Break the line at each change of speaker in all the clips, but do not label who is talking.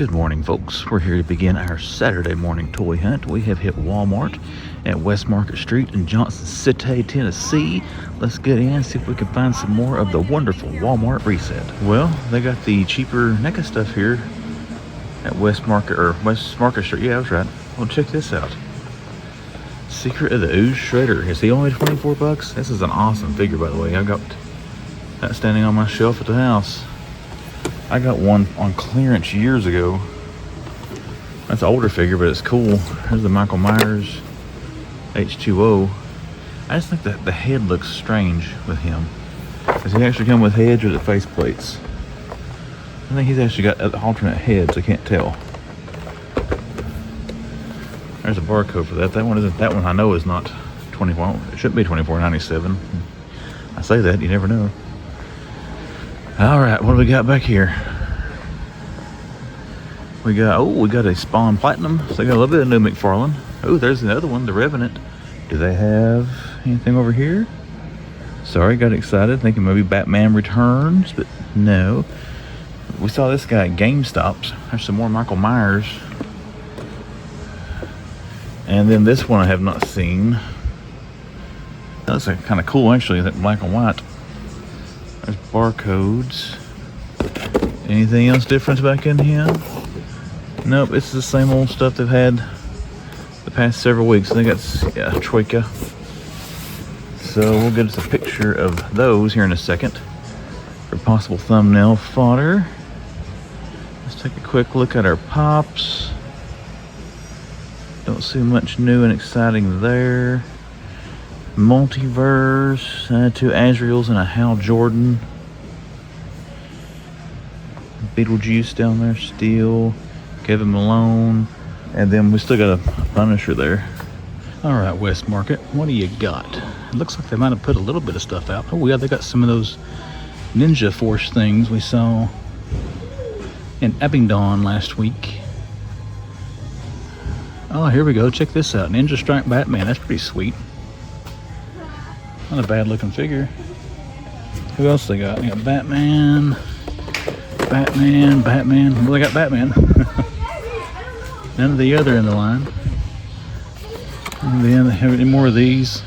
Good morning, folks. We're here to begin our Saturday morning toy hunt. We have hit Walmart at West Market Street in Johnson City, Tennessee. Let's get in and see if we can find some more of the wonderful Walmart reset. Well, they got the cheaper NECA stuff here at West Market Street. Yeah, I was right. Well, check this out. Secret of the Ooze Shredder. Is he only 24 bucks? This is an awesome figure, by the way. I got that standing on my shelf at the house. I got one on clearance years ago. That's an older figure, but it's cool. There's the Michael Myers H2O. I just think that the head looks strange with him. Does he actually come with heads or the face plates? I think he's actually got alternate heads. I can't tell. There's a barcode for that. That one isn't. That one I know is not 24. It shouldn't be $24.97. I say that, you never know. All right, what do we got back here? We got a Spawn Platinum. So they got a little bit of new McFarlane. Oh, there's another one, the Revenant. Do they have anything over here? Sorry, got excited thinking maybe Batman Returns, but no. We saw this guy at GameStop. There's some more Michael Myers. And then this one I have not seen. That looks like kind of cool, actually, that black and white. There's barcodes. Anything else different back in here? Nope, it's the same old stuff they've had the past several weeks. I think that's, yeah, Troika. So we'll get us a picture of those here in a second for possible thumbnail fodder. Let's take a quick look at our pops. Don't see much new and exciting there. Multiverse, 2 Azraels and a Hal Jordan. Beetlejuice down there still. Kevin Malone. And then we still got a Punisher there. Alright, West Market, what do you got? It looks like they might have put a little bit of stuff out. Oh yeah, they got some of those Ninja Force things we saw in Abingdon last week. Oh, here we go. Check this out. Ninja Strike Batman. That's pretty sweet. Not a bad looking figure. Who else they got? They got Batman. Well, they got Batman. None of the other in the line. And then they have any more of these.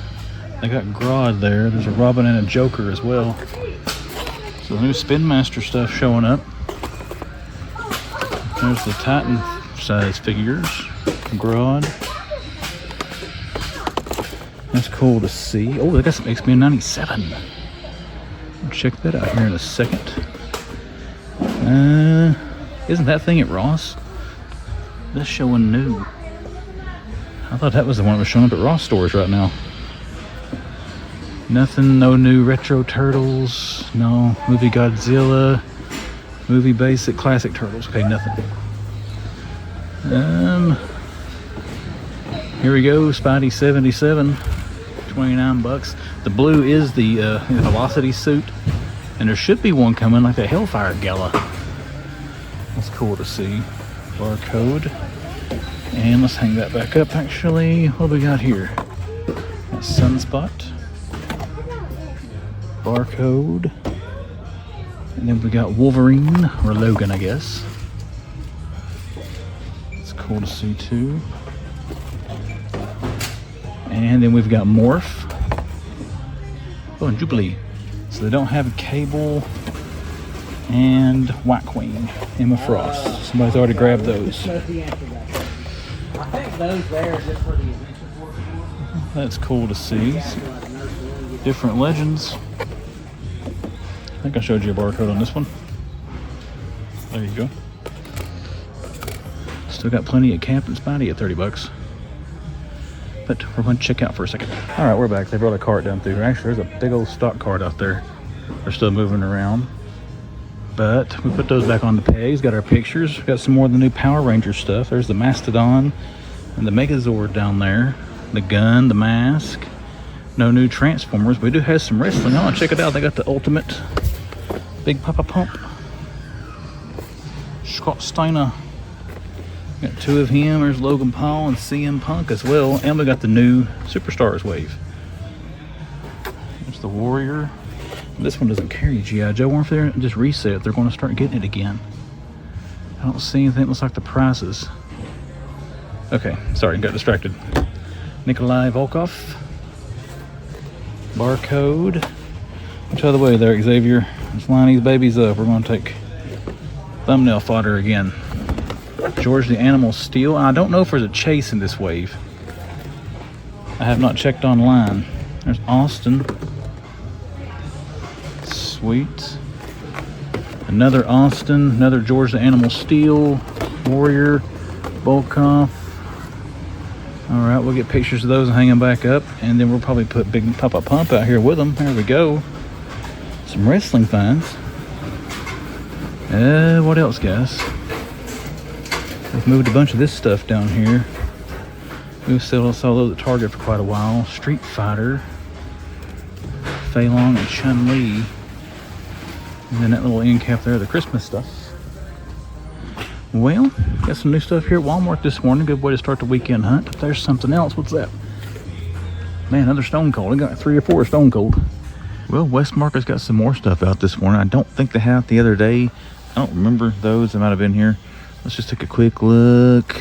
They got Grodd there. There's a Robin and a Joker as well. So new Spin Master stuff showing up. There's the Titan size figures. Grodd. That's cool to see. Oh, they got some X-Men 97. I'll check that out here in a second. Isn't that thing at Ross? That's showing new. I thought that was the one that was showing up at Ross stores right now. Nothing, no new Retro Turtles, no movie Godzilla, movie Basic Classic Turtles. Okay, nothing. Here we go, Spidey 77, 29 bucks. The blue is the Velocity suit, and there should be one coming like the Hellfire Gala. That's cool to see. Barcode. And let's hang that back up actually. What do we got here? That's Sunspot. Barcode. And then we got Wolverine, or Logan I guess. It's cool to see too. And then we've got Morph. Oh, and Jubilee. So they don't have Cable and White Queen. Emma Frost. Somebody's already grabbed those.
I think those there are just for the adventure force.
That's cool to see. Different legends. I think I showed you a barcode on this one. There you go. Still got plenty of Captain Spidey at 30 bucks. But we're going to check out for a second. All right, we're back. They brought a cart down through. Actually, there's a big old stock cart out there. They're still moving around. But we put those back on the pegs. Got our pictures. Got some more of the new Power Ranger stuff. There's the Mastodon and the Megazord down there. The gun, the mask. No new Transformers. We do have some wrestling on. Check it out. They got the Ultimate Big Papa Pump. Scott Steiner. Got 2 of him. There's Logan Paul and CM Punk as well. And we got the new Superstars wave. There's the Warrior. This one doesn't carry GIJoe. Or if they're just reset, they're going to start getting it again. I don't see anything that looks like the prices. Okay, sorry, got distracted. Nikolai Volkov. Barcode. Which other way there, Xavier? Let's line these babies up. We're going to take thumbnail fodder again. George the Animal Steel. I don't know if there's a chase in this wave. I have not checked online. There's Austin. Sweet. Another Austin. Another George the Animal Steel. Warrior. Volkov. Alright, we'll get pictures of those and hang them back up. And then we'll probably put Big Papa Pump out here with them. There we go. Some wrestling finds. What else, guys? We've moved a bunch of this stuff down here. We saw those at Target for quite a while. Street Fighter. Fei Long and Chun-Li. And then that little end cap there, the Christmas stuff. Well, got some new stuff here at Walmart this morning. Good way to start the weekend hunt. If there's something else, what's that? Man, another Stone Cold. We got 3 or 4 Stone Cold. Well, West Market's got some more stuff out this morning. I don't think they had it the other day. I don't remember those. They might have been here. Let's just take a quick look.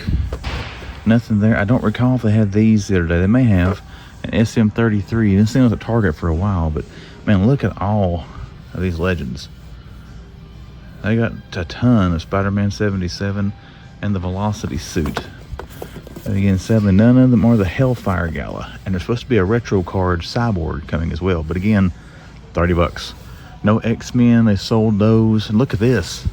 Nothing there. I don't recall if they had these the other day. They may have. An SM33. Didn't see those at Target for a while, but man, look at all of these legends. They got a ton of Spider-Man 77 and the Velocity suit. And again, sadly, none of them are the Hellfire Gala. And there's supposed to be a retro card Cyborg coming as well. But again, 30 bucks. No X-Men, they sold those. And look at this.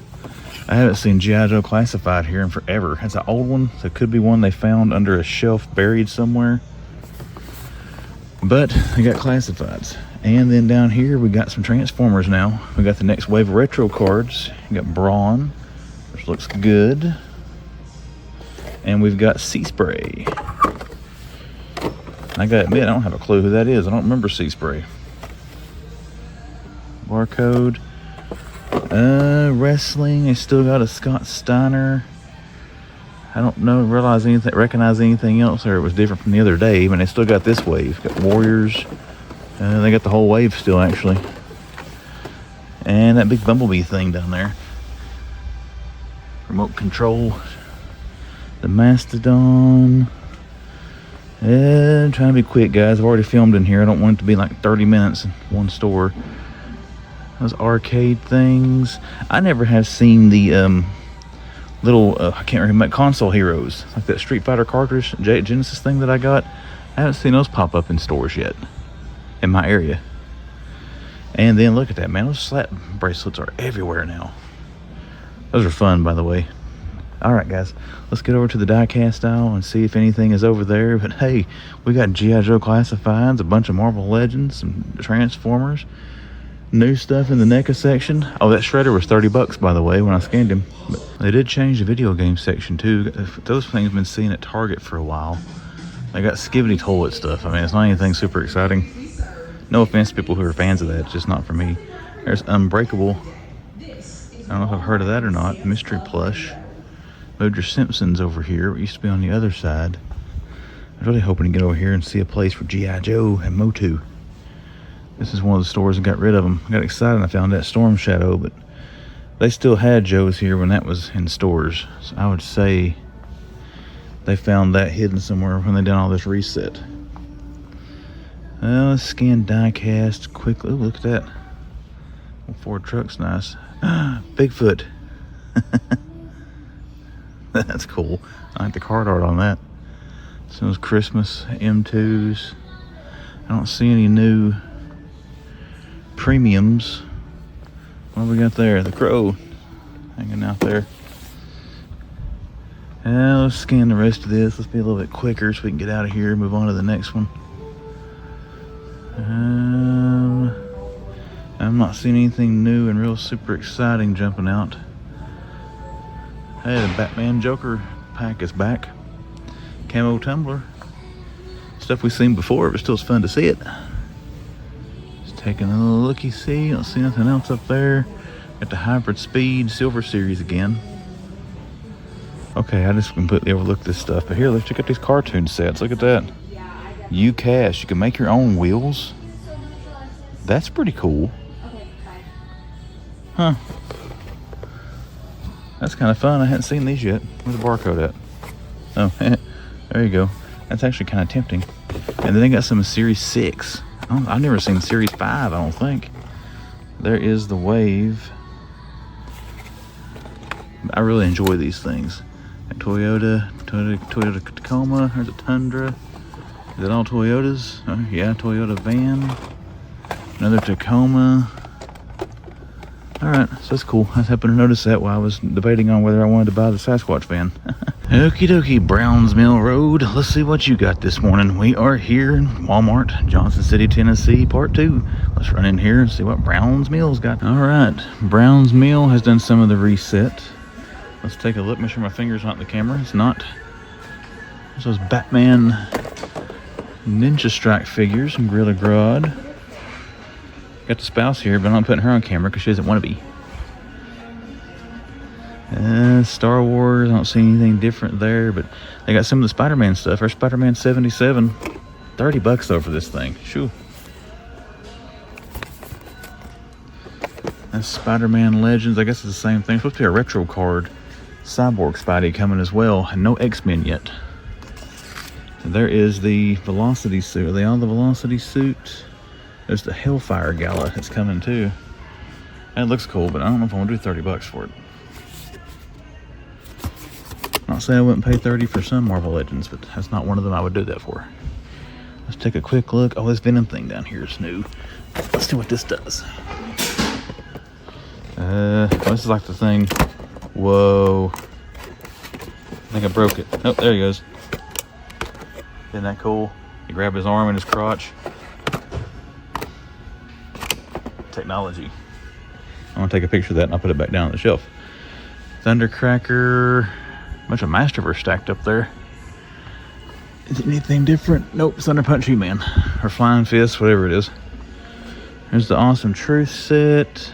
I haven't seen GIJoe Classified here in forever. It's an old one, so it could be one they found under a shelf buried somewhere. But they got Classifieds. And then down here, we got some Transformers now. We got the next wave of retro cards. We got Brawn, which looks good. And we've got Sea Spray. I gotta admit, I don't have a clue who that is. I don't remember Sea Spray. Barcode. Wrestling. I still got a Scott Steiner. I don't know, recognize anything else, or it was different from the other day. But they still got this wave. Got Warriors. They got the whole wave still, actually. And that big Bumblebee thing down there. Remote control. The Mastodon. And trying to be quick, guys. I've already filmed in here. I don't want it to be like 30 minutes in one store. Those arcade things. I never have seen the little, I can't remember, console heroes. Like that Street Fighter cartridge, Genesis thing that I got. I haven't seen those pop up in stores yet. In my area. And then look at that, man. Those slap bracelets are everywhere now. Those are fun, by the way. Alright, guys. Let's get over to the die-cast aisle and see if anything is over there. But hey, we got GIJoe Classifieds, a bunch of Marvel Legends, some Transformers. New stuff in the NECA section. Oh, that shredder was 30 bucks, by the way, when I scanned him. But they did change the video game section, too. Those things have been seen at Target for a while. They got skibidi toilet stuff. I mean, it's not anything super exciting. No offense to people who are fans of that. It's just not for me. There's Unbreakable. I don't know if I've heard of that or not. Mystery Plush. Moved your Simpsons over here. It used to be on the other side. I was really hoping to get over here and see a place for GIJoe and Motu. This is one of the stores that got rid of them. I got excited and I found that Storm Shadow, but they still had Joe's here when that was in stores. So I would say they found that hidden somewhere when they done all this reset. Let's scan die-cast quickly. Ooh, look at that. Ford truck's nice. Bigfoot. That's cool. I like the card art on that. Some of those Christmas M2s. I don't see any new premiums. What do we got there? The Crow hanging out there. Let's scan the rest of this. Let's be a little bit quicker so we can get out of here and move on to the next one. I'm not seeing anything new and real super exciting jumping out. Hey, the Batman Joker pack is back. Camo tumbler. Stuff we've seen before, but still it's fun to see it. Just taking a little looky-see. Don't see nothing else up there. Got the Hybrid Speed Silver Series again. Okay, I just completely overlooked this stuff. But here, let's check out these cartoon sets. Look at that. UCast. You can make your own wheels. That's pretty cool. Huh. That's kind of fun. I hadn't seen these yet. Where's the barcode at? Oh, there you go. That's actually kind of tempting. And then they got some Series 6. I've never seen Series 5, I don't think. There is the Wave. I really enjoy these things. Toyota Tacoma. There's a Tundra. Is it all Toyotas? Yeah, Toyota van. Another Tacoma. Alright, so that's cool. I happened to notice that while I was debating on whether I wanted to buy the Sasquatch van. Okie dokie, Browns Mill Road. Let's see what you got this morning. We are here in Walmart, Johnson City, Tennessee, part 2. Let's run in here and see what Browns Mill's got. Alright, Browns Mill has done some of the reset. Let's take a look, make sure my finger's not in the camera. It's not. There's those Batman Ninja Strike figures from Gorilla Grodd. Got the spouse here, but I'm not putting her on camera because she doesn't want to be. Star Wars, I don't see anything different there, but they got some of the Spider-Man stuff. Our Spider-Man 77, $30 though for this thing. Shoo. That's Spider-Man Legends. I guess it's the same thing. It's supposed to be a retro card. Cyborg Spidey coming as well, and no X-Men yet. And there is the Velocity suit. Are they on the Velocity suit? There's the Hellfire Gala that's coming too. That looks cool, but I don't know if I want to do $30 for it. Not saying I wouldn't pay $30 for some Marvel Legends, but that's not one of them I would do that for. Let's take a quick look. Oh, this Venom thing down here is new. Let's see what this does. This is like the thing. Whoa. I think I broke it. Oh, there he goes. Isn't that cool? You grab his arm and his crotch. Technology. I'm gonna take a picture of that and I'll put it back down on the shelf. Thundercracker. Bunch of Masterverse stacked up there. Is it anything different? Nope, Thunder Punch He-Man. Or Flying Fist, whatever it is. There's the Awesome Truth set.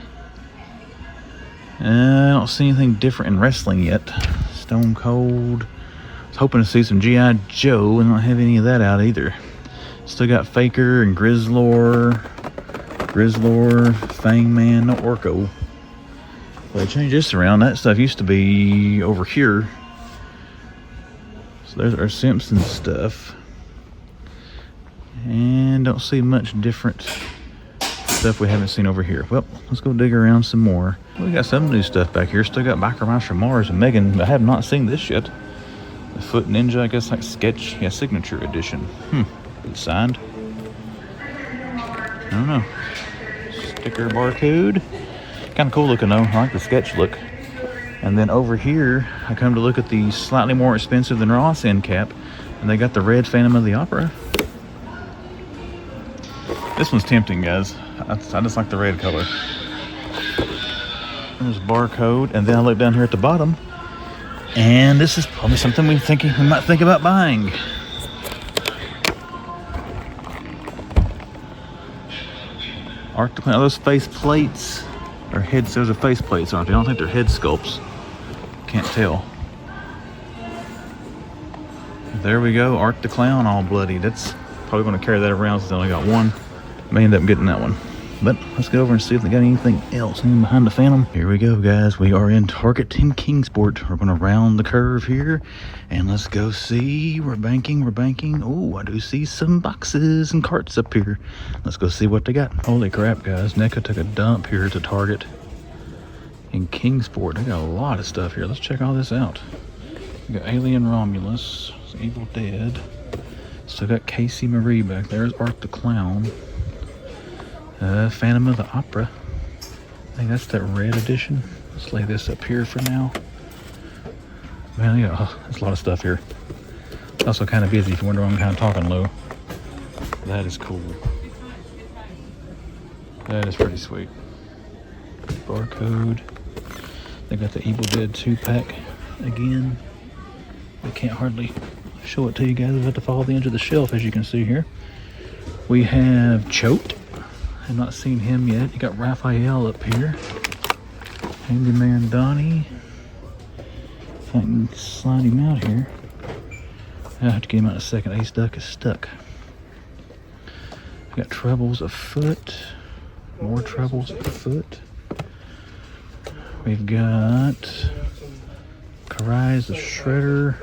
I don't see anything different in wrestling yet. Stone Cold. I was hoping to see some GIJoe and don't have any of that out either. Still got Faker and Grizzlor, Fangman, no Orko. Well, they changed this around. That stuff used to be over here. So there's our Simpsons stuff. And don't see much different stuff we haven't seen over here. Well, let's go dig around some more. We got some new stuff back here. Still got Biker Mice from Mars and Megan. I have not seen this yet. The Foot Ninja, I guess like sketch, yeah, signature edition. It's signed. I don't know. Sticker barcode. Kind of cool looking though. I like the sketch look. And then over here, I come to look at the slightly more expensive than Ross end cap, and they got the red Phantom of the Opera. This one's tempting, guys. I just like the red color. There's barcode, and then I look down here at the bottom, and this is probably something we might think about buying. Are those face plates or heads? Those are face plates, aren't they? I don't think they're head sculpts. Can't tell. There we go. Art the Clown all bloody. That's probably going to carry that around since I only got one. May end up getting that one. But let's get over and see if they got anything else in behind the Phantom. Here we go, guys. We are in Target in Kingsport. We're going to round the curve here. And let's go see. We're banking. Oh, I do see some boxes and carts up here. Let's go see what they got. Holy crap, guys. NECA took a dump here at the Target in Kingsport. They got a lot of stuff here. Let's check all this out. We got Alien Romulus, Evil Dead. Still got Casey Marie back there. There's Art the Clown. Phantom of the Opera. I think that's that red edition. Let's lay this up here for now. Man, there's a lot of stuff here. It's also kind of busy if you wonder why I'm kind of talking low. That is cool. That is pretty sweet. Barcode. They got the Evil Dead 2-pack again. I can't hardly show it to you guys. I have to follow the edge of the shelf, as you can see here. We have Choate. I've not seen him yet. You got Raphael up here. Handyman Donnie. If I can slide him out here. I'll have to get him out in a second. Ace Duck is stuck. We got Troubles Afoot. More Troubles Afoot. We've got Karais, the Shredder,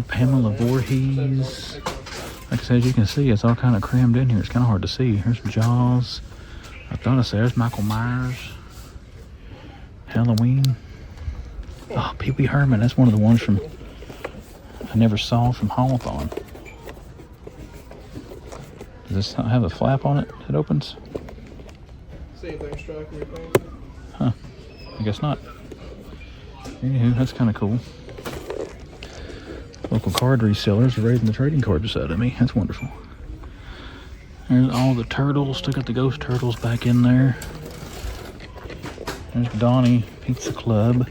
Pamela Voorhees. Like I said, as you can see, it's all kind of crammed in here. It's kind of hard to see. Here's Jaws. I thought I said there's Michael Myers. Halloween. Oh, Pee Wee Herman. That's one of the ones from I never saw from Haulathon. Does this not have a flap on it that opens?
See anything striking your fancy?
Huh. I guess not. Anywho, that's kind of cool. Local card resellers are raising the trading card beside of me. That's wonderful. There's all the turtles. Still got the ghost turtles back in there. There's Donnie Pizza Club.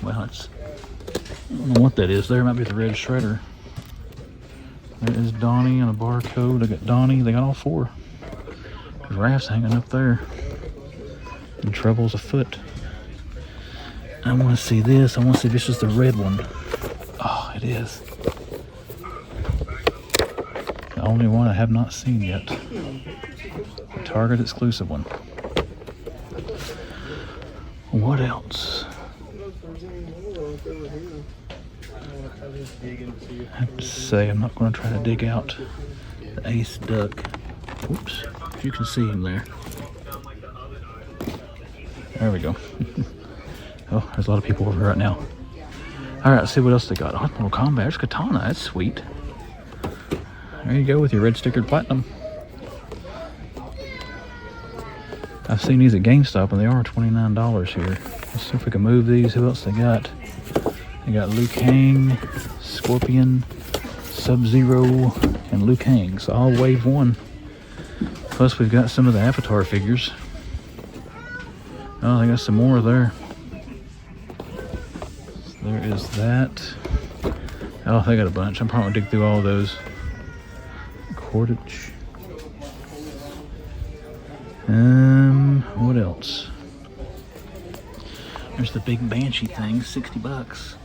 Well, it's, I don't know what that is there. It might be the red shredder. There is Donnie and a barcode. They got Donnie. They got all four. There's Raph's hanging up there. And trouble's afoot. I want to see this. I want to see if this is the red one. Oh, it is. The only one I have not seen yet. Target exclusive one. What else? I have to say, I'm not going to try to dig out the ace duck. Oops, if you can see him there. There we go. Oh, there's a lot of people over here right now. Alright, let's see what else they got. Oh, Mortal Kombat. There's Katana. That's sweet. There you go with your red stickered platinum. I've seen these at GameStop and they are $29 here. Let's see if we can move these. Who else they got? They got Liu Kang, Scorpion, Sub-Zero, and Liu Kang. So all wave one. Plus we've got some of the Avatar figures. Oh, they got some more there. So there is that. Oh, they got a bunch. I'm probably gonna dig through all of those. Cordage. What else? There's the big Banshee thing, 60 bucks.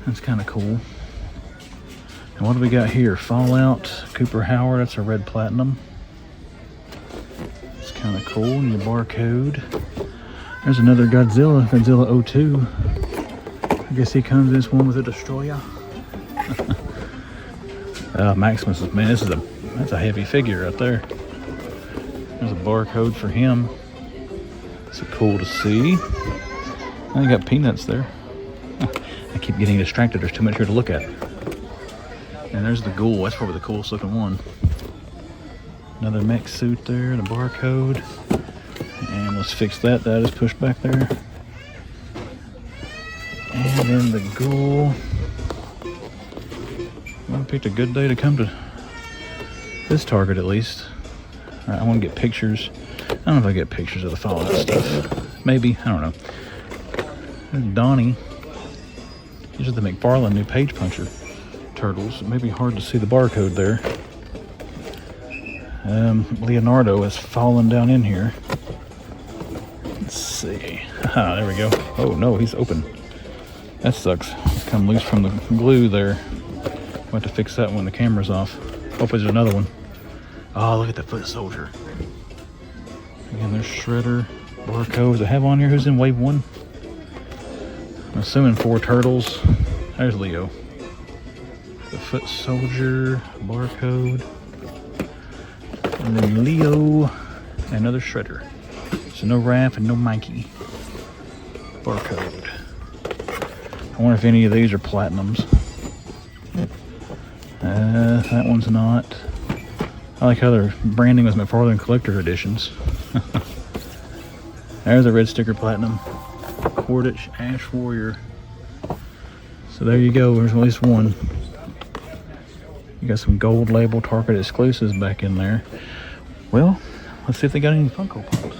That's kind of cool. And what do we got here? Fallout, Cooper Howard, that's a red platinum. It's kind of cool, and your barcode. There's another Godzilla, Godzilla 02. I guess he comes in this one with a destroyer. Maximus, man, that's a heavy figure right there. There's a barcode for him. It's cool to see. I got Peanuts there. I keep getting distracted. There's too much here to look at. And there's the Ghoul. That's probably the coolest looking one. Another mech suit there, the barcode. And let's fix that. That is pushed back there. And then the Ghoul. I picked a good day to come to this Target at least. Alright, I want to get pictures. I don't know if I get pictures of the Fallout stuff. Maybe, I don't know. There's Donnie. These are the McFarlane new Page Puncher turtles. It may be hard to see the barcode there. Leonardo has fallen down in here. Let's see. Ah, there we go. Oh no, he's open. That sucks. It's come loose from the glue there. We'll have to fix that when the camera's off. Hopefully there's another one. Oh, look at the foot soldier. Again, there's Shredder, barcodes. I have on here who's in wave one. I'm assuming 4 turtles. There's Leo. The foot soldier, barcode. And then Leo, and another Shredder. So no Raph and no Mikey. Barcode. I wonder if any of these are platinums. That one's not. I like how they're branding with McFarlane Collector Editions. There's a red sticker platinum. Cordage Ash Warrior. So there you go, there's at least one. You got some gold label Target exclusives back in there. Well, let's see if they got any Funko Pops.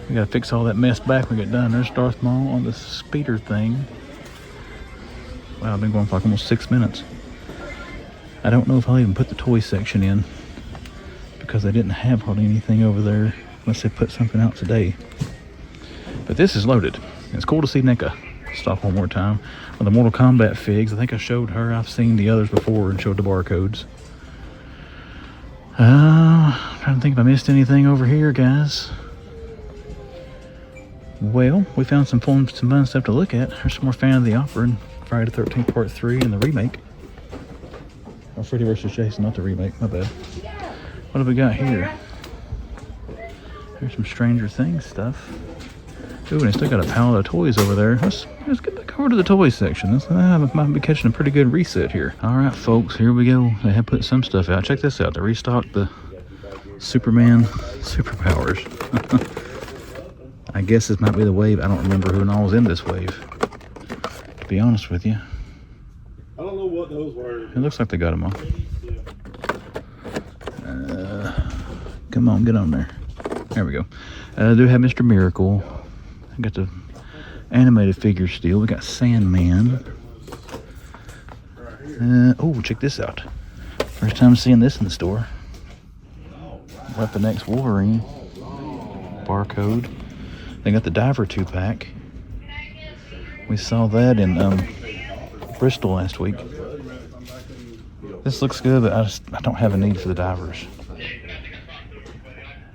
We gotta fix all that mess back when we get done. There's Darth Maul on the speeder thing. Wow, I've been going for like almost 6 minutes. I don't know if I'll even put the toy section in because I didn't have hardly anything over there unless they put something out today. But this is loaded. It's cool to see NECA. Stop one more time. With the Mortal Kombat figs, I think I showed her. I've seen the others before and showed the barcodes. Trying to think if I missed anything over here, guys. Well, we found some fun stuff to look at. There's some more Fan of the Opera and Friday the 13th Part 3 and the remake. Or Freddy vs. Jason, not the remake, my bad. What have we got here? There's some Stranger Things stuff. Ooh, and they still got a pallet of toys over there. Let's get back over to the toy section. I might be catching a pretty good reset here. Alright, folks, here we go. They have put some stuff out. Check this out. They restocked the Superman superpowers. I guess this might be the wave. I don't remember who all was in this wave, to be honest with you.
I don't know what those were.
It looks like they got them all. Come on, get on there. There we go. I do have Mr. Miracle. I got the animated figure still. We got Sandman. Oh, check this out. First time seeing this in the store. Weapon X Wolverine. Barcode. They got the Diver 2-pack. We saw that in Bristol last week. This looks good, but I don't have a need for the divers.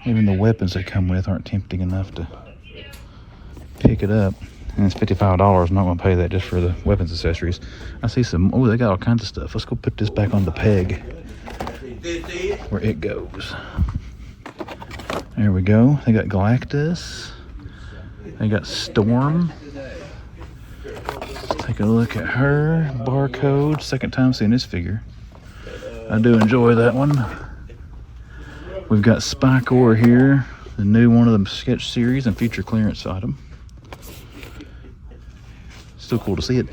Even the weapons they come with aren't tempting enough to pick it up. And it's $55. I'm not going to pay that just for the weapons accessories. I see some, oh, they got all kinds of stuff. Let's go put this back on the peg where it goes. There we go. They got Galactus. They got Storm. Let's take a look at her. Barcode. Second time seeing this figure. I do enjoy that one. We've got Spikor here. The new one of the sketch series and feature clearance item. Still cool to see it.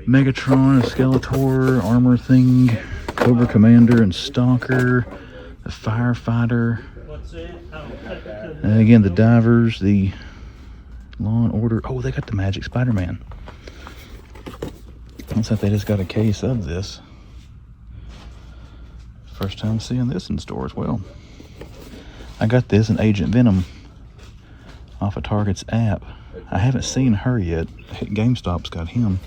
Megatron, Skeletor, Armor Thing, Cobra Commander and Stalker, the Firefighter. Again, the Divers, the Law and Order. Oh, they got the Magic Spider-Man. Looks like they just got a case of this. First time seeing this in store as well. I got this in Agent Venom off of Target's app. I haven't seen her yet. GameStop's got him.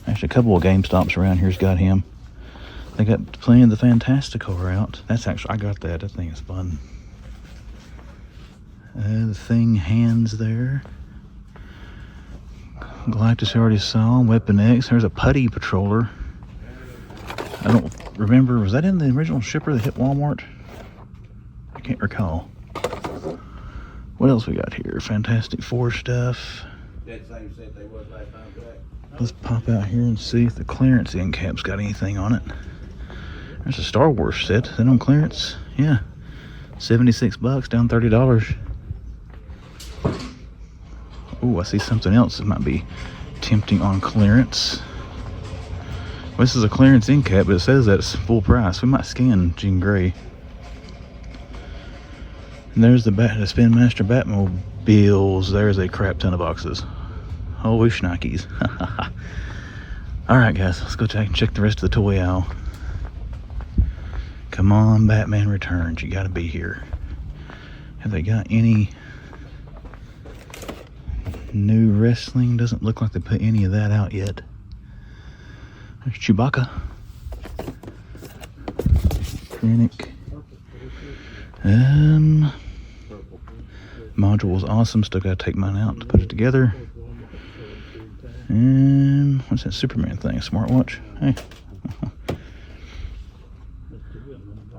Actually, a couple of GameStops around here's got him. They got plenty of the Fantastical out. That's actually, I got that. That thing is fun. The Thing hands there. Galactus I already saw. Weapon X. There's a Putty Patroller. I don't remember. Was that in the original shipper that hit Walmart? I can't recall. What else we got here? Fantastic Four stuff. Let's pop out here and see if the clearance end cap's got anything on it. There's a Star Wars set. Is that on clearance? Yeah. $76, down $30. Oh, I see something else that might be tempting on clearance. Well, this is a clearance end cap, but it says that's full price. We might scan Jean Grey. And there's the Spin Master Batmobiles. There's a crap ton of boxes. Holy schnikes. Alright guys, let's go check the rest of the toy aisle. Come on, Batman Returns. You gotta be here. Have they got any new wrestling? Doesn't look like they put any of that out yet. There's Chewbacca. Krennic. Module was awesome. Still gotta take mine out to put it together. And what's that Superman thing? Smartwatch? Hey.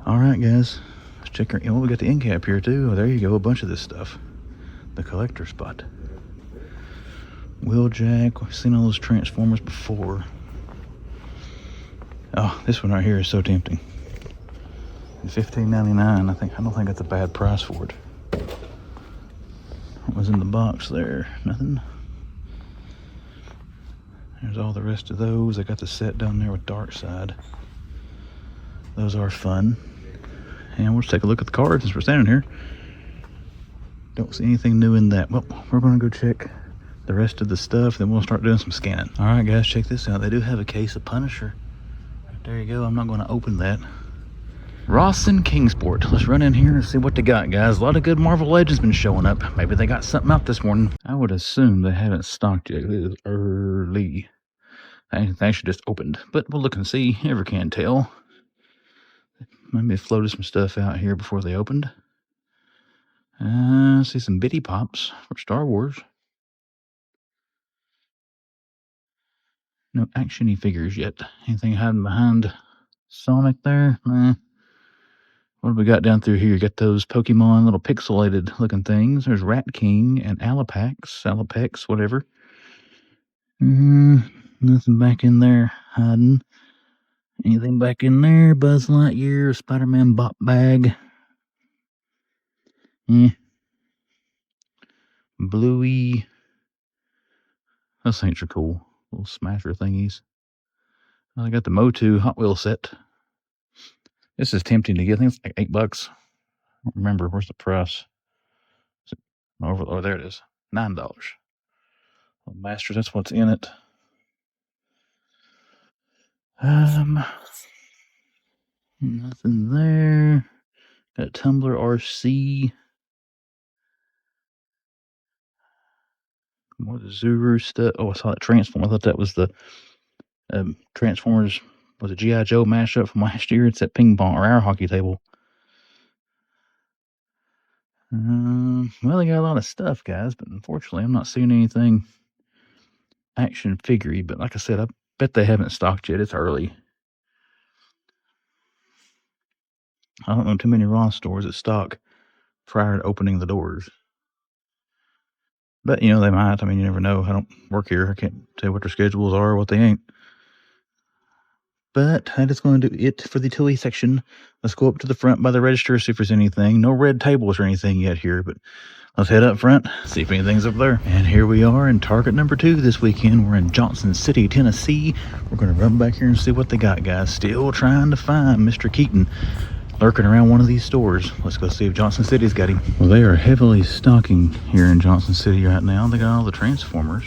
Alright guys. Let's check our, we got the end cap here too. Oh, there you go, a bunch of this stuff. The collector spot. Wheeljack. We've seen all those Transformers before. Oh, this one right here is so tempting. $15.99. I don't think that's a bad price for it. What was in the box there? Nothing. There's all the rest of those. I got the set down there with Darkseid. Those are fun. And we'll just take a look at the cards since we're standing here. Don't see anything new in that. Well, we're going to go check the rest of the stuff, then we'll start doing some scanning. All right, guys, check this out. They do have a case of Punisher. There you go. I'm not going to open that. Ross and Kingsport. Let's run in here and see what they got, guys. A lot of good Marvel Legends been showing up. Maybe they got something out this morning. I would assume they haven't stocked yet. It is early. They actually just opened, but we'll look and see. Never can tell. Maybe they floated some stuff out here before they opened. I see some bitty pops for Star Wars. No actiony figures yet. Anything hiding behind Sonic there? Nah. What have we got down through here? Got those Pokemon little pixelated looking things. There's Rat King and Alapex, whatever. Nothing back in there hiding. Anything back in there? Buzz Lightyear, Spider-Man bop bag. Bluey. Those things are cool. Little smasher thingies. I got the Motu Hot Wheel set. This is tempting to get. I think it's like $8. I don't remember. Where's the price? Oh, there it is. $9. Masters, that's what's in it. Nothing there. Got a Tumblr RC. More of the Zuru stuff. Oh, I saw that Transformer. I thought that was the Transformers. Was a GIJoe mashup from last year? It's that ping pong or our hockey table. Well, they got a lot of stuff, guys, but unfortunately, I'm not seeing anything action figure-y. But like I said, I bet they haven't stocked yet. It's early. I don't know too many Ross stores that stock prior to opening the doors. But, you know, they might. I mean, you never know. I don't work here. I can't tell what their schedules are or what they ain't. But that is going to do it for the toy section. Let's go up to the front by the register, see if there's anything. No red tables or anything yet here, but let's head up front, see if anything's up there. And here we are in Target number 2 this weekend. We're in Johnson City, Tennessee. We're going to run back here and see what they got, guys. Still trying to find Mr. Keaton lurking around one of these stores. Let's go see if Johnson City's got him. Well, they are heavily stocking here in Johnson City right now. They got all the Transformers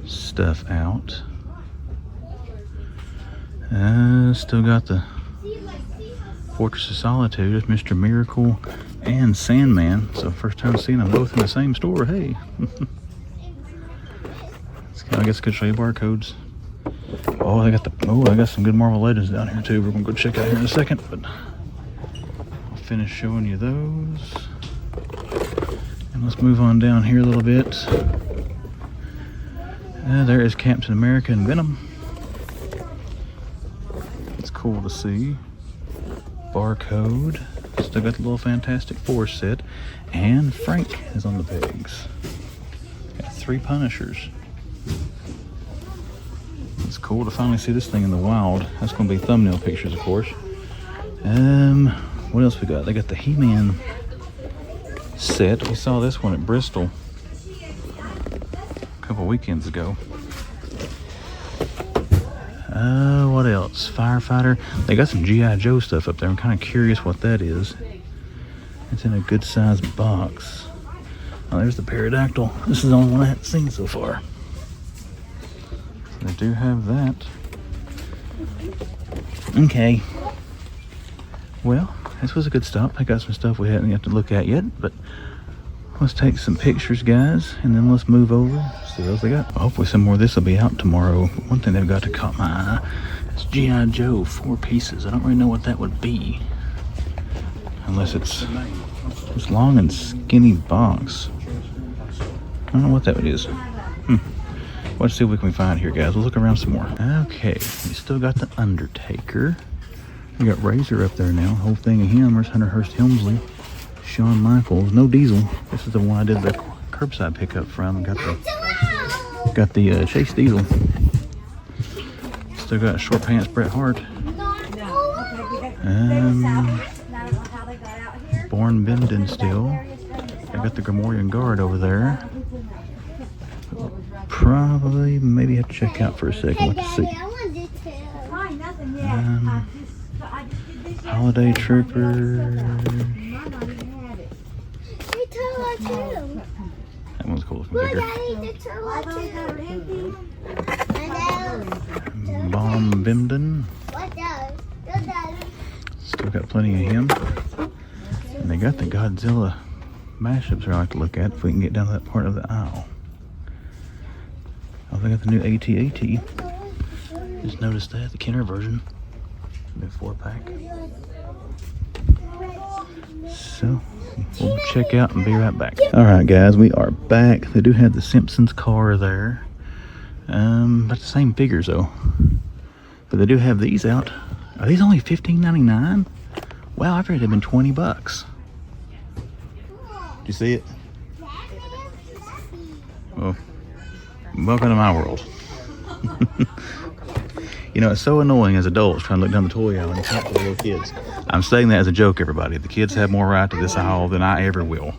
stuff out. Still got the Fortress of Solitude of Mr. Miracle and Sandman. So first time seeing them both in the same store. Hey. I guess I could show you barcodes. Oh, I got some good Marvel Legends down here too. We're gonna go check out here in a second, but I'll finish showing you those. And let's move on down here a little bit. There is Captain America and Venom. It's cool to see. Barcode. Still got the little Fantastic Four set. And Frank is on the pegs. Got 3 Punishers. It's cool to finally see this thing in the wild. That's going to be thumbnail pictures, of course. What else we got? They got the He-Man set. We saw this one at Bristol a couple weekends ago. What else? Firefighter. They got some GIJoe stuff up there. I'm kind of curious what that is. It's in a good sized box. Oh, there's the pterodactyl. This is the only one I haven't seen so far. They do have that. Okay. Well, this was a good stop. I got some stuff we haven't yet to look at yet, but let's take some pictures, guys, and then let's move over, see what else they got. Hopefully some more of this will be out tomorrow. But one thing they've got to caught my eye is GIJoe 4 pieces. I don't really know what that would be. Unless it's this long and skinny box. I don't know what that is. Let's see what we can find here, guys. We'll look around some more. Okay, we still got the Undertaker. We got Razor up there now. Whole thing of him. There's Hunter Hearst Helmsley. Shawn Michaels. No Diesel. This is the one I did the curbside pickup from. Got the Chase Diesel. Still got Short Pants Bret Hart. Born Benden still. I got the Gomorian Guard over there. Probably, maybe have to check out for a second. Let's see. Holiday Trooper. That one's cool. Bomb Bimden. Still got plenty of him. And they got the Godzilla mashups I like to look at if we can get down to that part of the aisle. Oh, they got the new AT-AT. Just noticed that, the Kenner version. New 4-pack. So we'll check out and be right back. All right, guys, we are back. They do have the Simpsons car there. But the same figures though. But they do have these out. Are these only $15.99? Wow, I figured they'd been 20 bucks. You see it? Well, welcome to my world. You know, it's so annoying as adults trying to look down the toy aisle and talk to the little kids. I'm saying that as a joke, everybody. The kids have more right to this aisle than I ever will.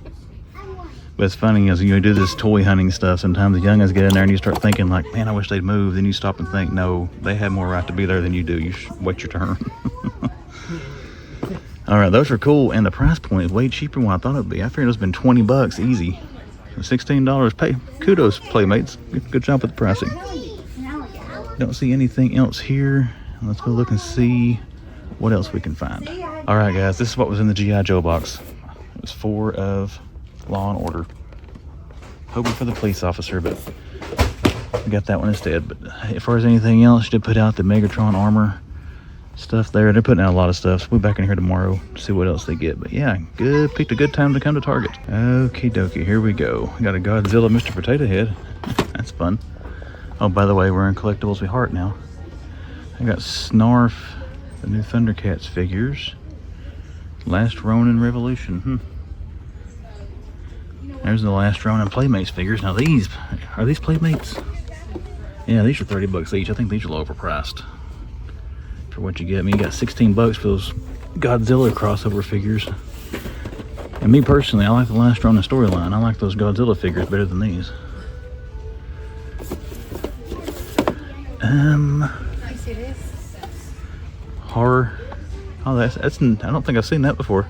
But it's funny, as you do this toy hunting stuff, sometimes the youngins get in there and you start thinking like, man, I wish they'd move. Then you stop and think, no, they have more right to be there than you do. You should wait your turn. All right, those are cool, and the price point is way cheaper than what I thought it would be. I figured it was been 20 bucks easy. $16 pay. Kudos, Playmates. Good job with the pricing. Don't see anything else here. Let's go look and see what else we can find. All right, guys, this is what was in the GIJoe box. It was 4 of Law and Order. Hoping for the police officer, but we got that one instead. But as far as anything else, she did put out the Megatron armor stuff there. They're putting out a lot of stuff, so we'll be back in here tomorrow to see what else they get. But yeah, good, picked a good time to come to Target. Okie dokie, here we go. We got a Godzilla Mr. Potato Head. That's fun. Oh, by the way, we're in Collectibles with Heart now. I got Snarf, the new Thundercats figures. Last Ronin Revolution. There's the Last Ronin Playmates figures. Now these, are these Playmates? Yeah, these are 30 bucks each. I think these are low overpriced for what you get. I mean, you got 16 bucks for those Godzilla crossover figures. And me personally, I like the Last Ronin storyline. I like those Godzilla figures better than these. Horror. Oh, that's I don't think I've seen that before.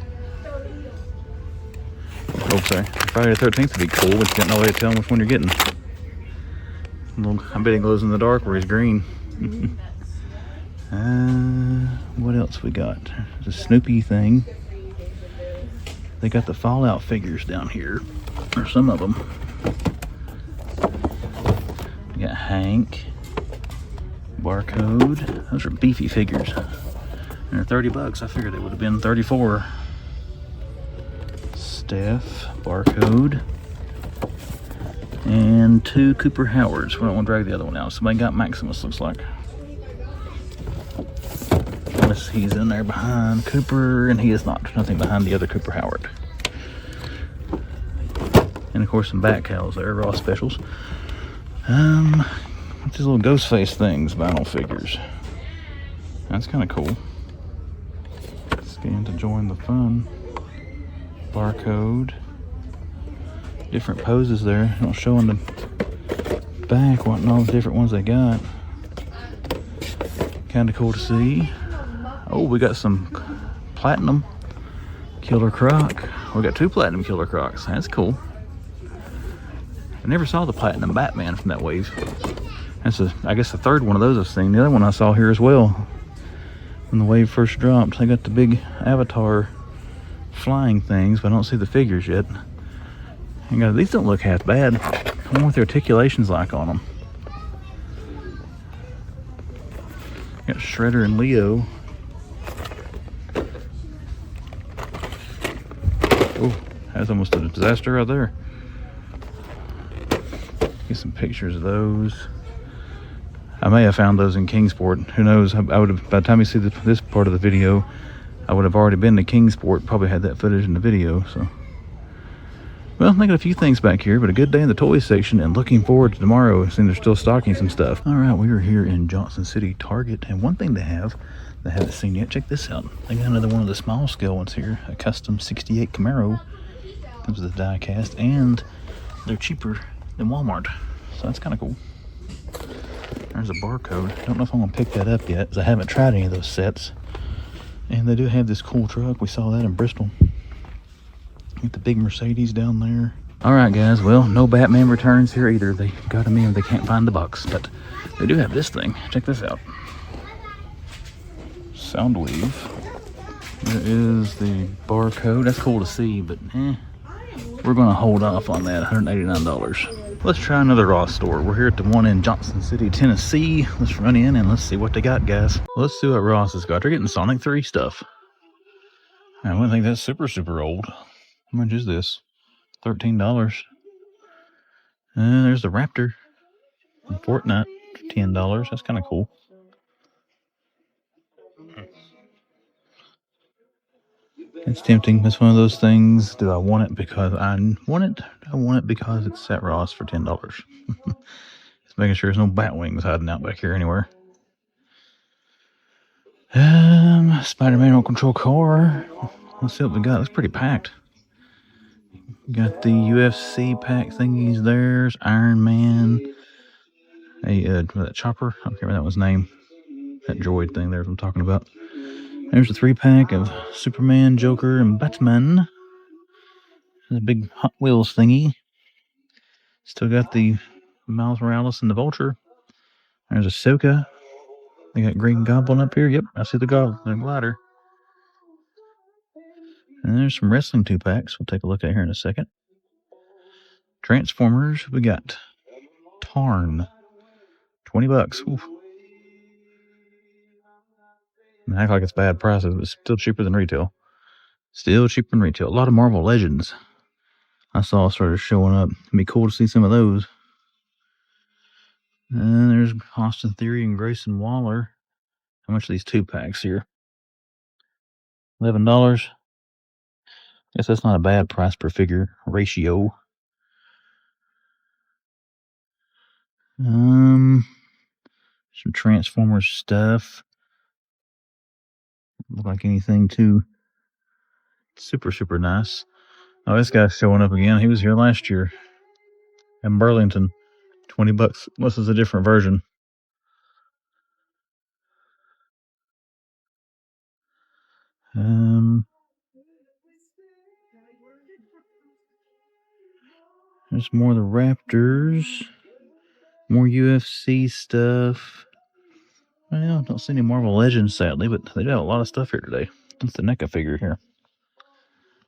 Oh, sorry. Friday the 13th would be cool, but you got no way of telling which one you're getting. I bet he glows in the dark where he's green. What else we got? There's a Snoopy thing. They got the Fallout figures down here, or some of them. We got Hank, Barcode. Those are beefy figures. They're 30 bucks. I figured they would have been 34. Steph, Barcode, and 2 Cooper Howards. We don't want to drag the other one out. Somebody got Maximus, looks like. Unless he's in there behind Cooper, and he is not. There's nothing behind the other Cooper Howard. And of course some back cows there, Raw specials. What's these little ghost face things, vinyl figures? That's kind of cool. Scan to join the fun. Barcode. Different poses there. Not showing the back, wanting all the different ones they got. Kind of cool to see. Oh, we got some platinum Killer Croc. We got 2 platinum Killer Crocs. That's cool. I never saw the platinum Batman from that wave. That's I guess the 3rd one of those I've seen. The other one I saw here as well when the wave first dropped. They got the big Avatar flying things, but I don't see the figures yet. And these don't look half bad. I wonder what the articulation's like on them. Got Shredder and Leo. Oh, that's almost a disaster right there. Get some pictures of those. I may have found those in Kingsport. Who knows? I would have, by the time you see this part of the video, I would have already been to Kingsport, probably had that footage in the video. So, well, I got a few things back here, but a good day in the toy section, and looking forward to tomorrow, seeing they're still stocking some stuff. All right, we are here in Johnson City Target, and one thing they have that I haven't seen yet, check this out. They got another one of the small scale ones here, a custom 68 Camaro. Comes with a die cast, and they're cheaper than Walmart, so that's kind of cool. There's a Barcode. Don't know if I'm gonna pick that up yet, because I haven't tried any of those sets. And they do have this cool truck. We saw that in Bristol. Get the big Mercedes down there. All right, guys. Well, no Batman Returns here either. They got them in. They can't find the box, but they do have this thing. Check this out. Soundwave. There is the Barcode. That's cool to see, but we're gonna hold off on that. $189. Let's try another Ross store. We're here at the one in Johnson City, Tennessee. Let's run in and let's see what they got, guys. Let's see what Ross has got. They're getting Sonic 3 stuff. I wouldn't think that's super old. How much is this? $13. There's the Raptor from Fortnite, $10. That's kind of cool. It's tempting. It's one of those things. Do I want it because I want it? I want it because it's at Ross for $10. Just making sure there's no bat wings hiding out back here anywhere. Spider-Man remote control car. Let's see what we got. It's pretty packed. Got the UFC pack thingies. There's Iron Man. Hey, that chopper. I don't care what that was name. That droid thing there's what I'm talking about. There's a 3-pack of Superman, Joker, and Batman. There's a big Hot Wheels thingy. Still got the Miles Morales and the Vulture. There's Ahsoka. They got Green Goblin up here. Yep, I see the Goblin, the glider. And there's some wrestling 2-packs. We'll take a look at here in a second. Transformers. We got Tarn. $20. Oof. I act like it's bad prices, but it's still cheaper than retail. Still cheaper than retail. A lot of Marvel Legends I saw started showing up. It'd be cool to see some of those. And there's Austin Theory and Grayson Waller. How much are these 2-packs here? $11. Guess that's not a bad price per figure ratio. Some Transformers stuff. Look like anything too super nice. Oh, this guy's showing up again. He was here last year in Burlington. $20. This is a different version. There's more of the Raptors. More UFC stuff. Well, don't see any Marvel Legends, sadly, but they do have a lot of stuff here today. That's the NECA figure here.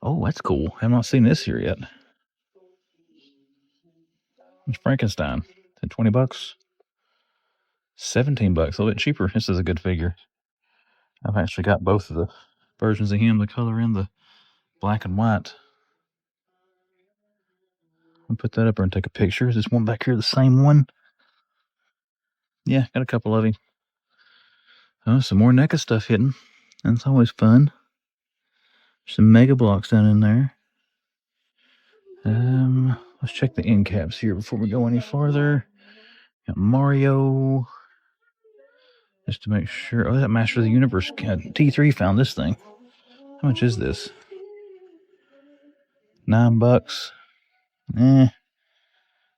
Oh, that's cool. I've not seen this here yet. It's Frankenstein. At $20. $17. A little bit cheaper. This is a good figure. I've actually got both of the versions of him, the color and the black and white. I'll put that up there and take a picture. Is this one back here the same one? Yeah, got a couple of him. Oh, some more NECA stuff hidden. That's always fun. Some Mega Blocks down in there. Let's check the end caps here before we go any farther. Got Mario. Just to make sure. Oh, that Master of the Universe. T3 found this thing. How much is this? $9.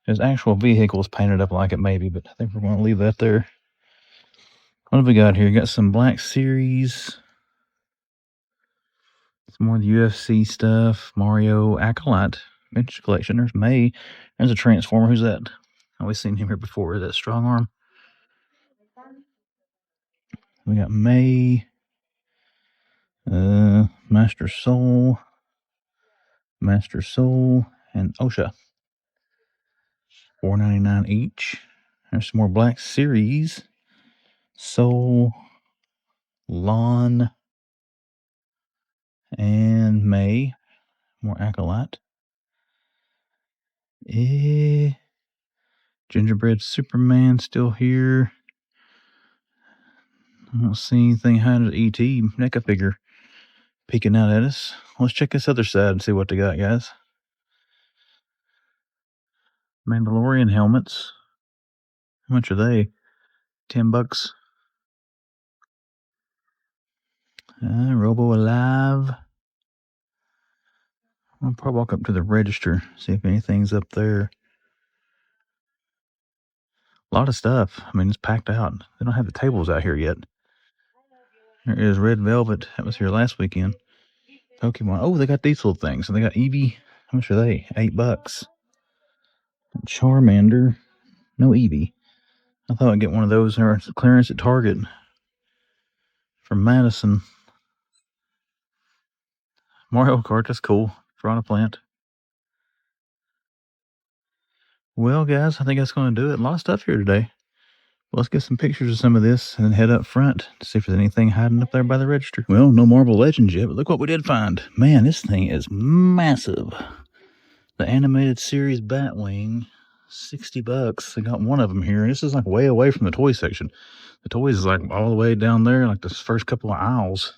His actual vehicle is painted up like it maybe, but I think we're going to leave that there. What have we got here? Got some Black Series. Some more of the UFC stuff. Mario Acolyte Vintage Collection. There's May. There's a Transformer. Who's that? Always seen him here before. Is that Strong Arm? We got May. Master Soul, and OSHA. $4.99 each. There's some more Black Series. Soul, Lon, and May. More Acolyte. Gingerbread Superman still here. I don't see anything hiding at E.T. NECA figure peeking out at us. Let's check this other side and see what they got, guys. Mandalorian helmets. How much are they? $10. Robo Alive. I'll probably walk up to the register, see if anything's up there. A lot of stuff. I mean, it's packed out. They don't have the tables out here yet. There is Red Velvet. That was here last weekend. Pokemon. Oh, they got these little things. And they got Eevee. How much are they? $8. Charmander. No Eevee. I thought I'd get one of those. Or clearance at Target. From Madison. Mario Kart. That's cool. Piranha Plant. Well, guys, I think that's going to do it. A lot of stuff here today. Well, let's get some pictures of some of this and then head up front to see if there's anything hiding up there by the register. Well, no Marvel Legends yet, but look what we did find. Man, this thing is massive. The animated series Batwing, $60. I got one of them here, and this is like way away from the toy section. The toys is like all the way down there, like the first couple of aisles.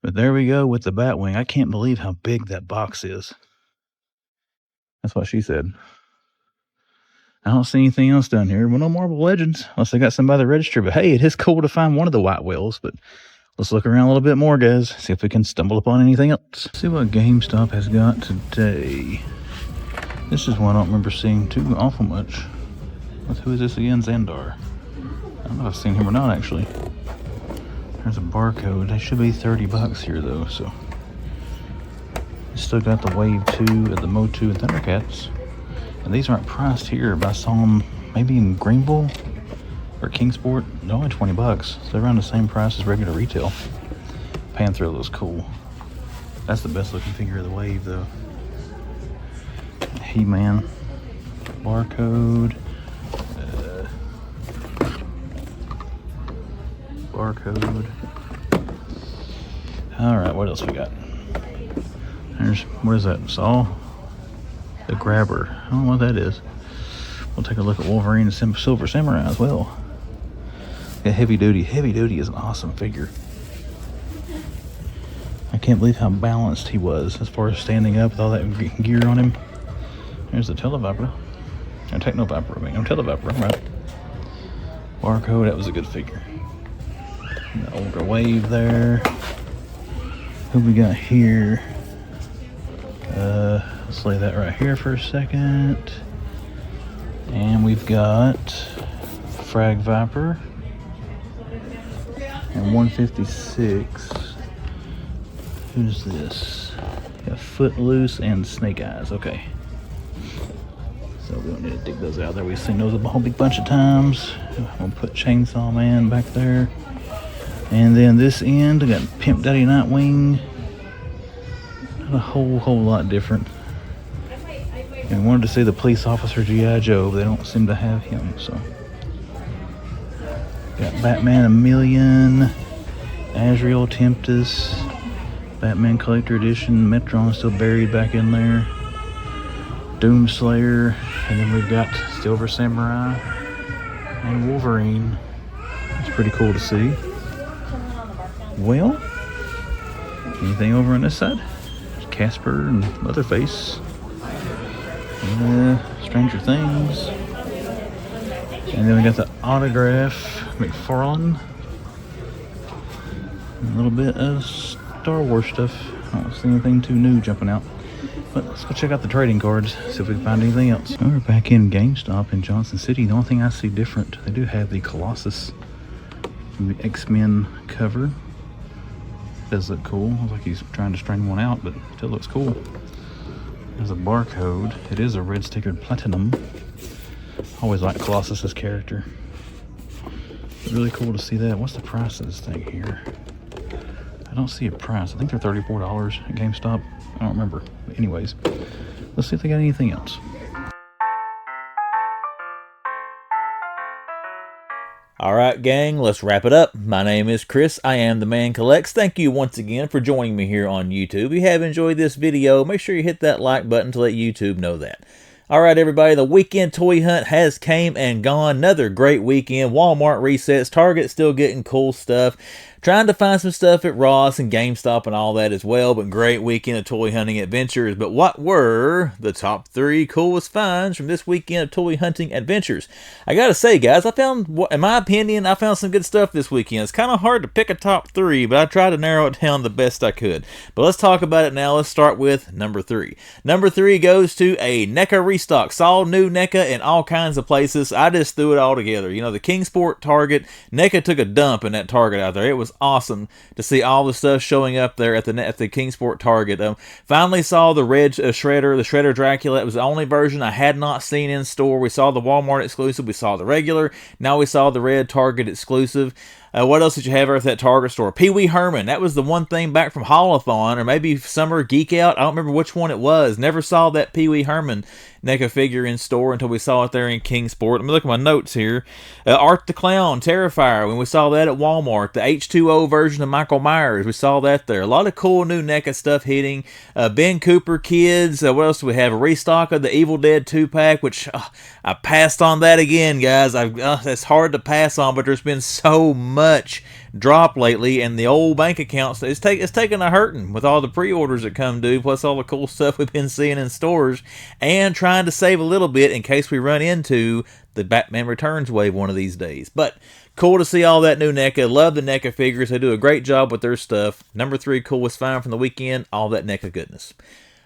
But there we go with the Batwing. I can't believe how big that box is. That's what she said. I don't see anything else down here. Well, no Marvel Legends, unless they got some by the register. But hey, it is cool to find one of the white whales. But let's look around a little bit more, guys. See if we can stumble upon anything else. See what GameStop has got today. This is one I don't remember seeing too awful much. Who is this again? Xandar. I don't know if I've seen him or not, actually. There's a barcode. They should be $30 here, though. So, still got the Wave 2 of the Motu and Thundercats. And these aren't priced here, but I saw them maybe in Greenville or Kingsport. They're only $20. So they're around the same price as regular retail. Panther looks cool. That's the best looking figure of the Wave, though. He-Man. Barcode. Barcode. Alright, what else we got? What is that? Saw? The Grabber. I don't know what that is. We'll take a look at Wolverine and Silver Samurai as well. Got Heavy Duty. Heavy Duty is an awesome figure. I can't believe how balanced he was as far as standing up with all that gear on him. There's the Televiper. Or Technoviper, I mean. Televiper, I'm right. Barcode, that was a good figure. The older Wave there. Who we got here? Let's lay that right here for a second. And we've got Frag Viper and 156. Who's this? Got Footloose and Snake Eyes. Okay. So we don't need to dig those out there. We've seen those a whole big bunch of times. We'll put Chainsaw Man back there. And then this end, I got Pimp Daddy Nightwing. Not a whole lot different. And we wanted to see the police officer GIJoe, but they don't seem to have him, so. Got Batman 1,000,000, Azrael Tempest, Batman Collector Edition, Metron still buried back in there, Doomslayer, and then we've got Silver Samurai and Wolverine. It's pretty cool to see. Well, anything over on this side? Casper and Leatherface. Stranger Things. And then we got the autograph McFarlane. A little bit of Star Wars stuff. I don't see anything too new jumping out. But let's go check out the trading cards, see if we can find anything else. We're back in GameStop in Johnson City. The only thing I see different, they do have the Colossus from the X-Men cover. Does look cool. Looks like he's trying to string one out, but still looks cool. There's a barcode. It is a red stickered platinum. Always like Colossus's character. Really cool to see that. What's the price of this thing here? I don't see a price. I think they're $34 at GameStop. I don't remember. But anyways, let's see if they got anything else.
Alright gang, let's wrap it up. My name is Chris, I am the Man Collects. Thank you once again for joining me here on YouTube. If you have enjoyed this video, make sure you hit that like button to let YouTube know that. Alright everybody, the weekend toy hunt has came and gone. Another great weekend. Walmart resets, Target still getting cool stuff. Trying to find some stuff at Ross and GameStop and all that as well, but great weekend of toy hunting adventures. But what were the top 3 coolest finds from this weekend of toy hunting adventures? I gotta say, guys, I found, in my opinion, I found some good stuff this weekend. It's kind of hard to pick a top 3, but I tried to narrow it down the best I could. But let's talk about it now. Let's start with number 3. Number 3 goes to a NECA restock. Saw new NECA in all kinds of places. I just threw it all together. You know, the Kingsport Target, NECA took a dump in that Target out there. It was awesome to see all the stuff showing up there at the Kingsport Target. Finally saw the red Shredder, the Shredder Dracula. It was the only version I had not seen in store. We saw the Walmart exclusive. We saw the regular. Now we saw the red Target exclusive. What else did you have at that Target store? Pee Wee Herman. That was the one thing back from Haulathon, or maybe Summer Geek Out. I don't remember which one it was. Never saw that Pee Wee Herman NECA figure in store until we saw it there in Kingsport. Let me look at my notes here. Art the Clown, Terrifier, when we saw that at Walmart. The H2O version of Michael Myers, we saw that there. A lot of cool new NECA stuff hitting. Ben Cooper Kids, what else do we have? A restock of the Evil Dead 2-pack, which I passed on that again, guys. That's hard to pass on, but there's been so much drop lately, and the old bank accounts, it's taking a hurting with all the pre-orders that come due, plus all the cool stuff we've been seeing in stores, and trying to save a little bit in case we run into the Batman Returns wave one of these days. But cool to see all that new NECA. Love the NECA figures. They do a great job with their stuff. Number 3, coolest find from the weekend. All that NECA goodness.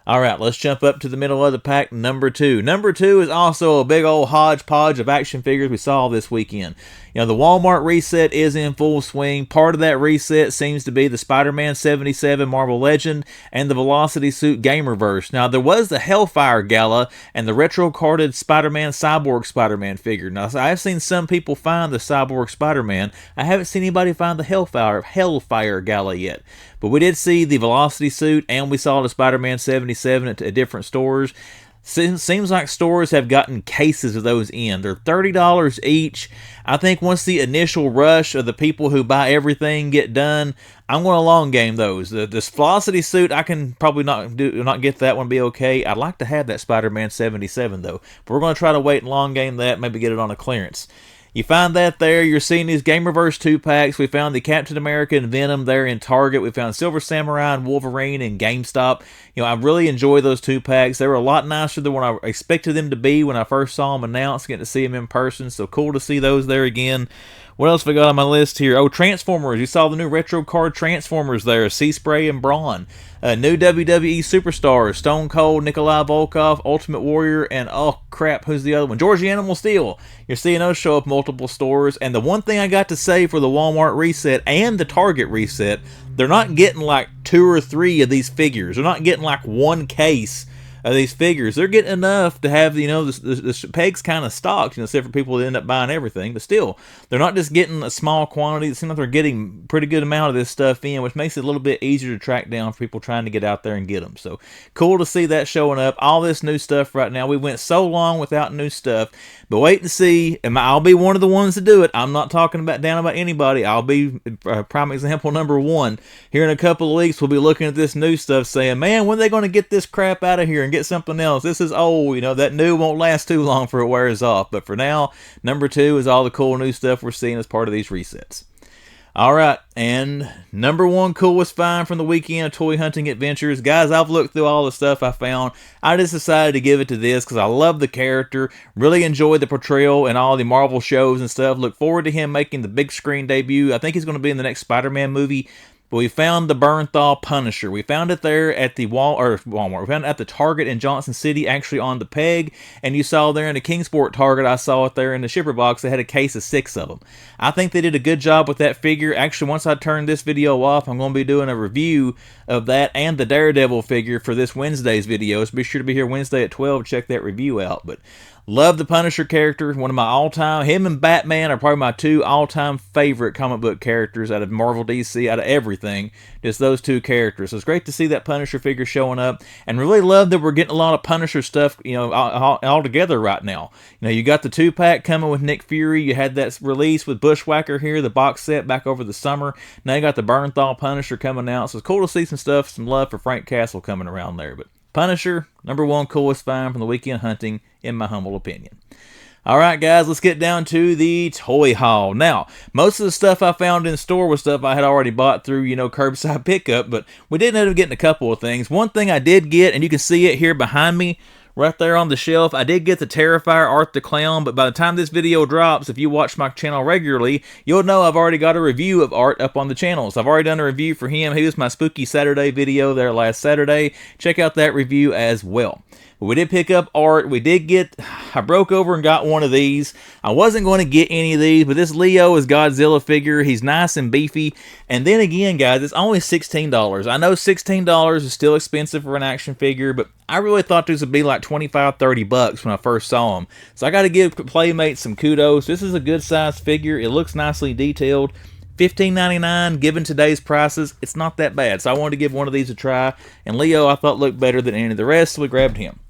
All right, let's jump up to the middle of the pack. Number 2. Number 2 is also a big old hodgepodge of action figures we saw this weekend. You know, the Walmart reset is in full swing. Part of that reset seems to be the Spider-Man 77 Marvel Legend and the Velocity Suit Gamerverse. Now, there was the Hellfire Gala and the retro-carded Spider-Man Cyborg Spider-Man figure. Now, I've seen some people find the Cyborg Spider-Man. I haven't seen anybody find the Hellfire Gala yet. But we did see the Velocity Suit, and we saw the Spider-Man 77 at different stores. Seems like stores have gotten cases of those in. They're $30 each. I think once the initial rush of the people who buy everything get done, I'm going to long game those. This Velocity Suit, I can probably not get that one, be okay. I'd like to have that Spider-Man 77 though, but we're going to try to wait and long game that, maybe get it on a clearance. You find that there. You're seeing these Gamerverse 2-packs. We found the Captain America and Venom there in Target. We found Silver Samurai and Wolverine in GameStop. You know, I really enjoy those 2-packs. They were a lot nicer than what I expected them to be when I first saw them announced, getting to see them in person. So cool to see those there again. What else have I got on my list here? Oh, Transformers. You saw the new retro card Transformers there. Sea-Spray and Brawn. New WWE Superstars. Stone Cold, Nikolai Volkov, Ultimate Warrior, and oh crap, who's the other one? Georgie Animal Steel. You're seeing those show up multiple stores. And the one thing I got to say for the Walmart reset and the Target reset, they're not getting like 2 or 3 of these figures. They're not getting like one case of these figures. They're getting enough to have, you know, the pegs kind of stocked, you know, except for people that end up buying everything. But still, they're not just getting a small quantity. It seems like they're getting a pretty good amount of this stuff in, which makes it a little bit easier to track down for people trying to get out there and get them. So cool to see that showing up. All this new stuff right now. We went so long without new stuff, but wait to see. I'll be one of the ones to do it. I'm not talking down about anybody. I'll be prime example number 1. Here in a couple of weeks, we'll be looking at this new stuff saying, man, when are they going to get this crap out of here and get something else? This is old. You know, that new won't last too long before it wears off. But for now, number 2 is all the cool new stuff we're seeing as part of these resets. All right, and number 1 coolest find from the weekend of Toy Hunting Adventures. Guys, I've looked through all the stuff I found. I just decided to give it to this because I love the character. Really enjoyed the portrayal and all the Marvel shows and stuff. Look forward to him making the big screen debut. I think he's going to be in the next Spider-Man movie. But we found the Bernthal Punisher. We found it there at the Walmart. We found it at the Target in Johnson City, actually on the peg. And you saw there in the Kingsport Target, I saw it there in the shipper box. They had a case of 6 of them. I think they did a good job with that figure. Actually, once I turn this video off, I'm going to be doing a review of that and the Daredevil figure for this Wednesday's video. So be sure to be here Wednesday at 12 to check that review out. But love the Punisher character. One of my all-time, him and Batman are probably my 2 all-time favorite comic book characters out of Marvel, DC, out of everything. Just those 2 characters. So it's great to see that Punisher figure showing up, and really love that we're getting a lot of Punisher stuff, you know, all together right now. You know, you got the 2-pack coming with Nick Fury. You had that release with Bushwhacker here, the box set back over the summer. Now you got the Bernthal Punisher coming out. So it's cool to see some stuff, some love for Frank Castle coming around there. But Punisher, number 1 coolest find from the weekend hunting, in my humble opinion. Alright guys, let's get down to the toy haul. Now, most of the stuff I found in store was stuff I had already bought through, you know, curbside pickup, but we did end up getting a couple of things. One thing I did get, and you can see it here behind me, right there on the shelf, I did get the Terrifier Art the Clown, but by the time this video drops, if you watch my channel regularly, you'll know I've already got a review of Art up on the channel. So I've already done a review for him. He was my Spooky Saturday video there last Saturday. Check out that review as well. But we did pick up Art. We did get, I broke over and got one of these. I wasn't going to get any of these, but this Leo is Godzilla figure. He's nice and beefy. And then again, guys, it's only $16. I know $16 is still expensive for an action figure, but I really thought this would be like 25, 30 bucks when I first saw them. So I got to give Playmates some kudos. This is a good sized figure. It looks nicely detailed. $15.99, given today's prices, it's not that bad. So I wanted to give one of these a try. And Leo, I thought, looked better than any of the rest, so we grabbed him.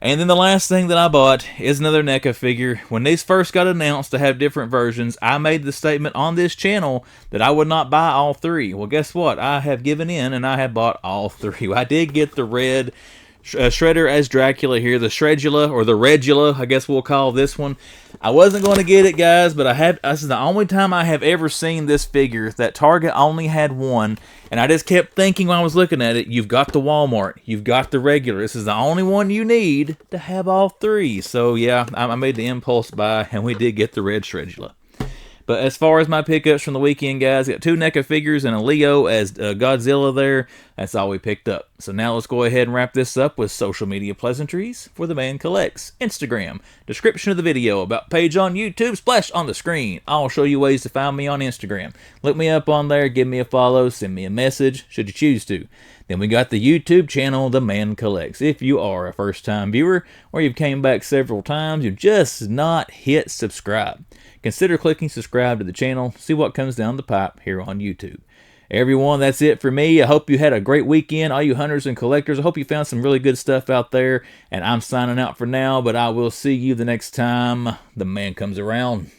And then the last thing that I bought is another NECA figure. When these first got announced to have different versions, I made the statement on this channel that I would not buy all three. Well, guess what? I have given in and I have bought all three. I did get the red Shredder as Dracula here, the Shredula, or the Regula, I guess we'll call this one. I wasn't going to get it, guys, but this is the only time I have ever seen this figure that Target only had one, and I just kept thinking when I was looking at it, you've got the Walmart, you've got the regular, this is the only one you need to have all three. So yeah, I made the impulse buy, and we did get the red Shredula. But as far as my pickups from the weekend, guys, got 2 NECA figures and a Leo as Godzilla there. That's all we picked up. So now let's go ahead and wrap this up with social media pleasantries for the Man Collects. Instagram, description of the video, about page on YouTube, splash on the screen. I'll show you ways to find me on Instagram. Look me up on there, give me a follow, send me a message, should you choose to. Then we got the YouTube channel, The Man Collects. If you are a first-time viewer or you've came back several times, you've just not hit subscribe. Consider clicking subscribe to the channel, see what comes down the pipe here on YouTube. Everyone, that's it for me. I hope you had a great weekend, all you hunters and collectors. I hope you found some really good stuff out there, and I'm signing out for now, but I will see you the next time the man comes around.